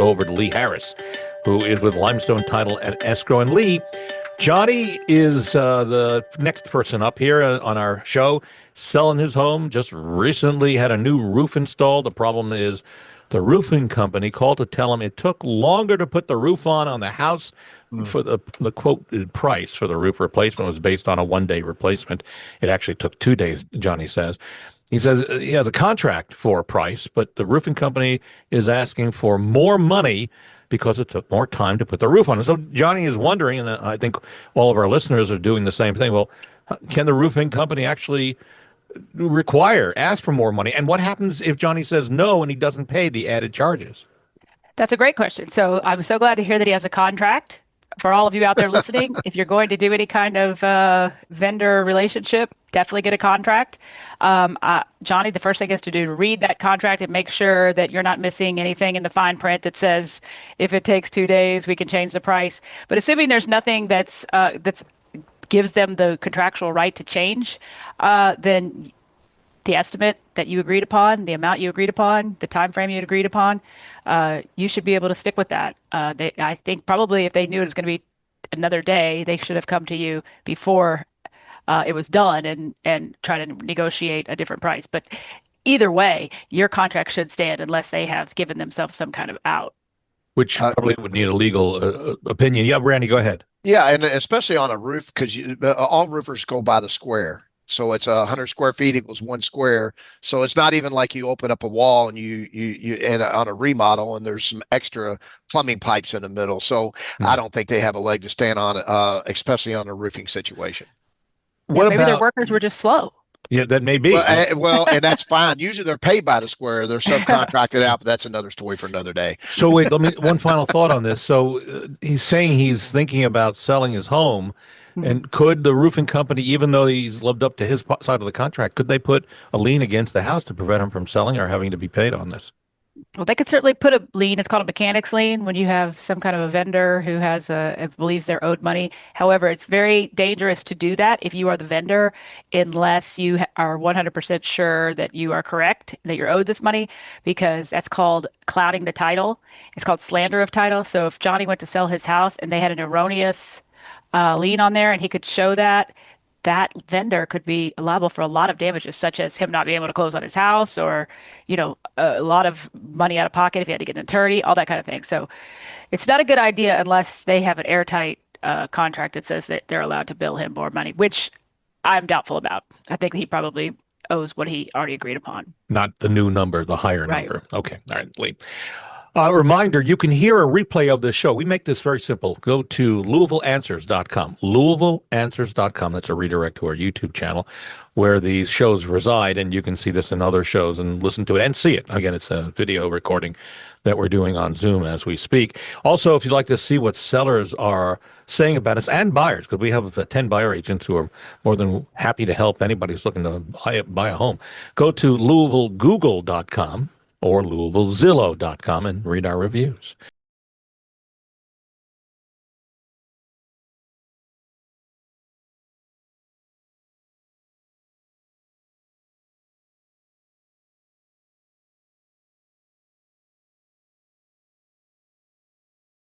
go over to Lee Harris, who is with Limestone Title and Escrow. And Lee, Johnny is the next person up here on our show, selling his home. Just recently had a new roof installed. The problem is the roofing company called to tell him it took longer to put the roof on the house. For the quoted price for the roof replacement was based on a 1-day replacement. It actually took 2 days, Johnny says. He says he has a contract for a price, but the roofing company is asking for more money because it took more time to put the roof on. And so Johnny is wondering, and I think all of our listeners are doing the same thing. Well, can the roofing company actually ask for more money? And what happens if Johnny says no and he doesn't pay the added charges? That's a great question. So I'm so glad to hear that he has a contract. For all of you out there listening, if you're going to do any kind of vendor relationship, definitely get a contract. Johnny, the first thing is to read that contract and make sure that you're not missing anything in the fine print that says if it takes 2 days, we can change the price. But assuming there's nothing that's gives them the contractual right to change, then the estimate that you agreed upon, the amount you agreed upon, the time frame you agreed upon, you should be able to stick with that. I think probably if they knew it was going to be another day, they should have come to you before it was done and try to negotiate a different price. But either way, your contract should stand unless they have given themselves some kind of out. Which probably would need a legal opinion. Yeah, Randy, go ahead. Yeah, and especially on a roof, because all roofers go by the square. So it's 100 square feet equals 1 square. So it's not even like you open up a wall and you and on a remodel and there's some extra plumbing pipes in the middle. So I don't think they have a leg to stand on, especially on a roofing situation. Maybe their workers were just slow. Yeah, that may be. Well, and that's fine. Usually they're paid by the square. They're subcontracted out, but that's another story for another day. So wait, one final thought on this. So he's saying he's thinking about selling his home. And could the roofing company, even though he's lived up to his side of the contract, could they put a lien against the house to prevent him from selling or having to be paid on this? Well, they could certainly put a lien. It's called a mechanic's lien when you have some kind of a vendor who believes they're owed money. However, it's very dangerous to do that if you are the vendor, unless you are 100% sure that you are correct, that you're owed this money, because that's called clouding the title. It's called slander of title. So if Johnny went to sell his house and they had an erroneous lien on there and he could show that vendor could be liable for a lot of damages, such as him not being able to close on his house or, a lot of money out of pocket if he had to get an attorney, all that kind of thing. So it's not a good idea unless they have an airtight contract that says that they're allowed to bill him more money, which I'm doubtful about. I think he probably owes what he already agreed upon. Not the new number, the higher number. Okay. All right, Lee. A reminder, you can hear a replay of this show. We make this very simple. Go to LouisvilleAnswers.com. LouisvilleAnswers.com. That's a redirect to our YouTube channel where these shows reside, and you can see this in other shows and listen to it and see it. Again, it's a video recording that we're doing on Zoom as we speak. Also, if you'd like to see what sellers are saying about us and buyers, because we have 10 buyer agents who are more than happy to help anybody who's looking to buy a home, go to LouisvilleGoogle.com or LouisvilleZillow.com and read our reviews.